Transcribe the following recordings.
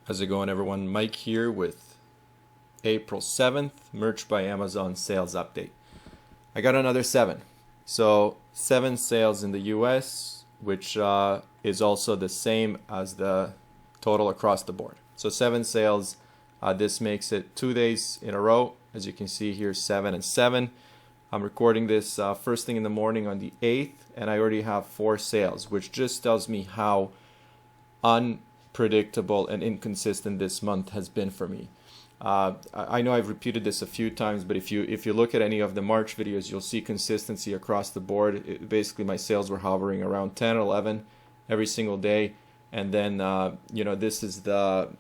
How's it going, everyone? Mike here with April 7th Merch by Amazon sales update. I got another 7. So 7 sales in the US, which is also the same as the total across the board. So 7 sales, this makes it 2 days in a row. As you can see here, 7 and 7. I'm recording this first thing in the morning on the 8th, and I already have 4 sales, which just tells me how unpredictable and inconsistent this month has been for me. I know I've repeated this a few times, but if you look at any of the March videos, you'll see consistency across the board. Basically, my sales were hovering around 10 or 11 every single day, and then this is the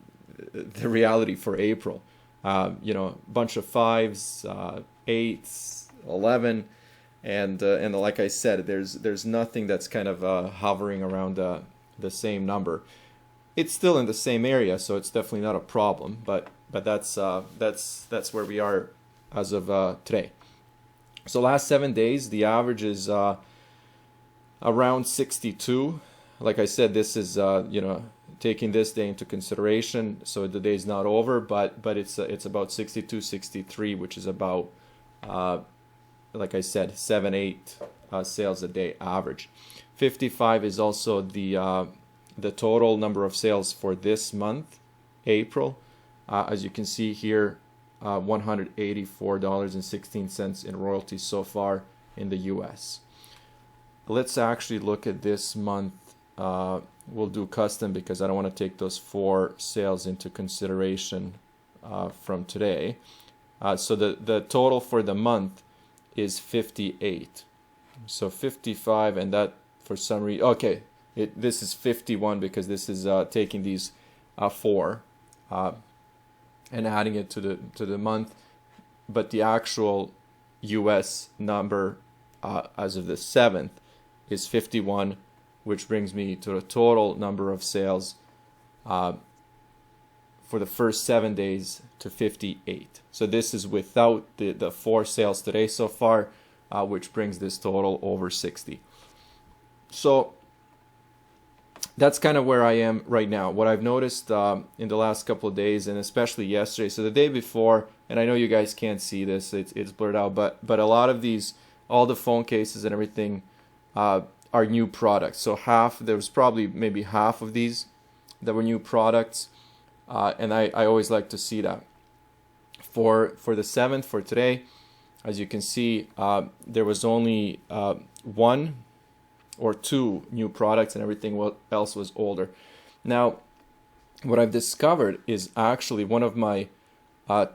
reality for April. Bunch of 5s, 8s, 11, and like I said, there's nothing that's kind of hovering around the same number. It's still in the same area, so it's definitely not a problem. But that's where we are as of today. So last 7 days, the average is around 62. Like I said, this is taking this day into consideration, so the day's not over, but it's about 62, 63, which is about like I said, 7-8 sales a day average. 55 is also the total number of sales for this month, April. As you can see here, $184.16 in royalties so far in the US. Let's actually look at this month. We'll do custom because I don't want to take those 4 sales into consideration from today. So the total for the month is 58. So 55, and that for some reason, okay, this is 51 because this is taking these 4 and adding it to the month, but the actual US number as of the 7th is 51, which brings me to the total number of sales for the first 7 days to 58. So this is without the 4 sales today so far, which brings this total over 60. So that's kind of where I am right now. What I've noticed in the last couple of days, and especially yesterday, so the day before, and I know you guys can't see this, it's blurred out, but a lot of these, all the phone cases and everything are new products. So there was probably maybe half of these that were new products, and I always like to see that. For the 7th, for today, as you can see, there was only 1 or 2 new products, and everything else was older. Now, what I've discovered is actually one of my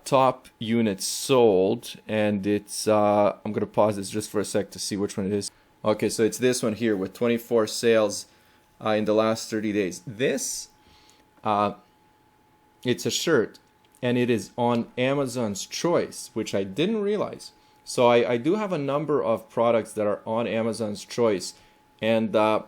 top units sold, and it's I'm going to pause this just for a sec to see which one it is. Okay, so it's this one here with 24 sales in the last 30 days. This, it's a shirt, and it is on Amazon's Choice, which I didn't realize. So I do have a number of products that are on Amazon's Choice, and the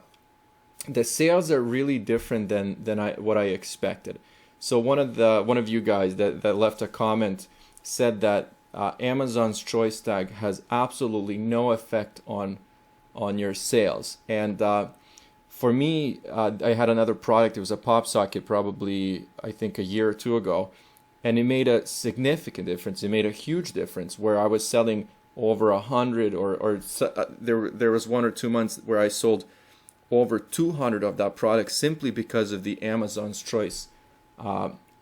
sales are really different than what I expected. So one of you guys that left a comment said that Amazon's Choice tag has absolutely no effect on your sales. And for me, I had another product. It was a pop socket, probably I think a year or 2 ago, and it made a significant difference. It made a huge difference where I was selling over 100, or there was 1 or 2 months where I sold over 200 of that product simply because of the Amazon's Choice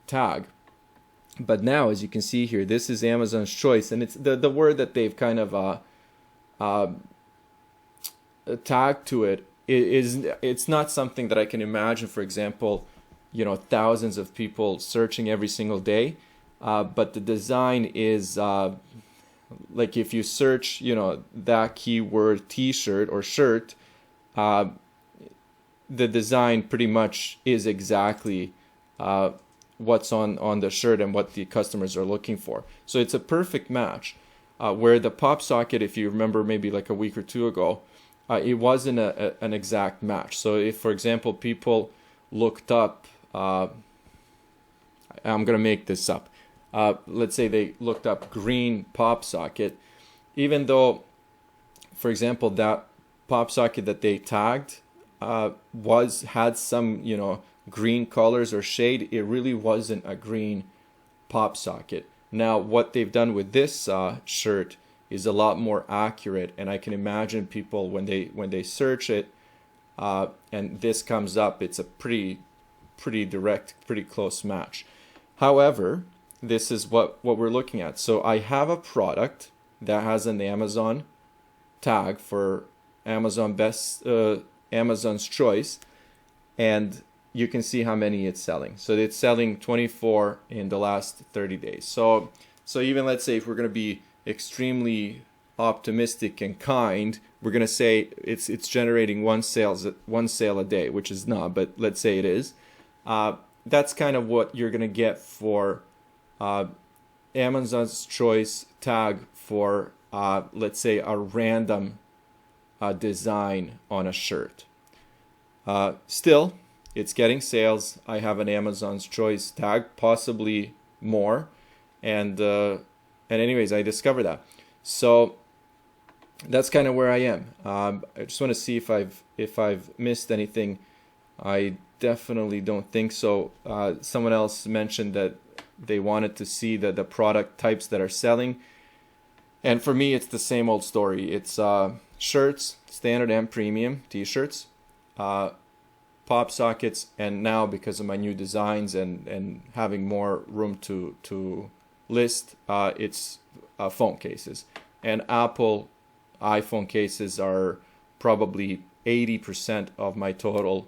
tag. But now, as you can see here, this is Amazon's Choice, and it's the word that they've kind of tagged to it it's not something that I can imagine, for example, thousands of people searching every single day, but the design is like if you search that keyword t-shirt or shirt, the design pretty much is exactly what's on the shirt and what the customers are looking for. So it's a perfect match. Where the pop socket, if you remember maybe like a week or 2 ago, it wasn't an exact match. So if, for example, people looked up, I'm going to make this up, let's say they looked up green pop socket, even though, for example, that pop socket that they tagged had some green colors or shade, it really wasn't a green pop socket. Now what they've done with this shirt is a lot more accurate, and I can imagine people when they search it and this comes up, it's a pretty direct, pretty close match. However, this is what we're looking at. So I have a product that has an Amazon tag for Amazon's choice, and you can see how many it's selling. So it's selling 24 in the last 30 days. So even let's say if we're going to be extremely optimistic and kind, we're going to say it's generating one sale a day, which is not, but let's say it is. That's kind of what you're going to get for Amazon's choice tag for let's say a random design on a shirt. Still, it's getting sales. I have an Amazon's choice tag, possibly more, and anyways, I discovered that. So that's kind of where I am. I just want to see if I've missed anything. I definitely don't think so. Someone else mentioned that they wanted to see the product types that are selling, and for me, it's the same old story. It's shirts, standard and premium t-shirts, pop sockets, and now because of my new designs and having more room to list, it's phone cases. And Apple iPhone cases are probably 80% of my total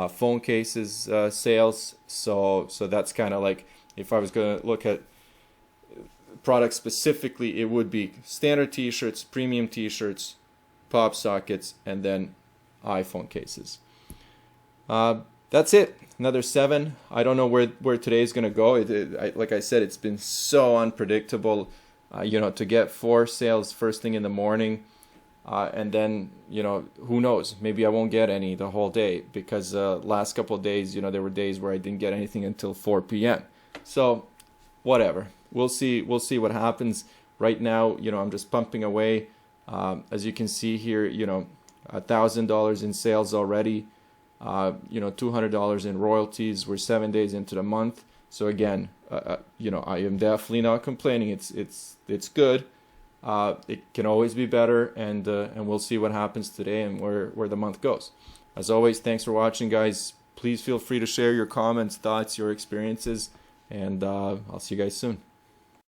phone cases sales. So that's kind of like, if I was going to look at products specifically, it would be standard t-shirts, premium t-shirts, pop sockets, and then iPhone cases. That's it. Another 7. I don't know where today is going to go. Like I said, it's been so unpredictable. To get 4 sales first thing in the morning, and then who knows? Maybe I won't get any the whole day, because last couple of days, there were days where I didn't get anything until 4 p.m. So whatever. We'll see what happens. Right now, I'm just pumping away. As you can see here, $1,000 in sales already. $200 in royalties. We're 7 days into the month. So again, I am definitely not complaining. It's good. It can always be better, and we'll see what happens today and where the month goes. As always, thanks for watching, guys. Please feel free to share your comments, thoughts, your experiences, and I'll see you guys soon.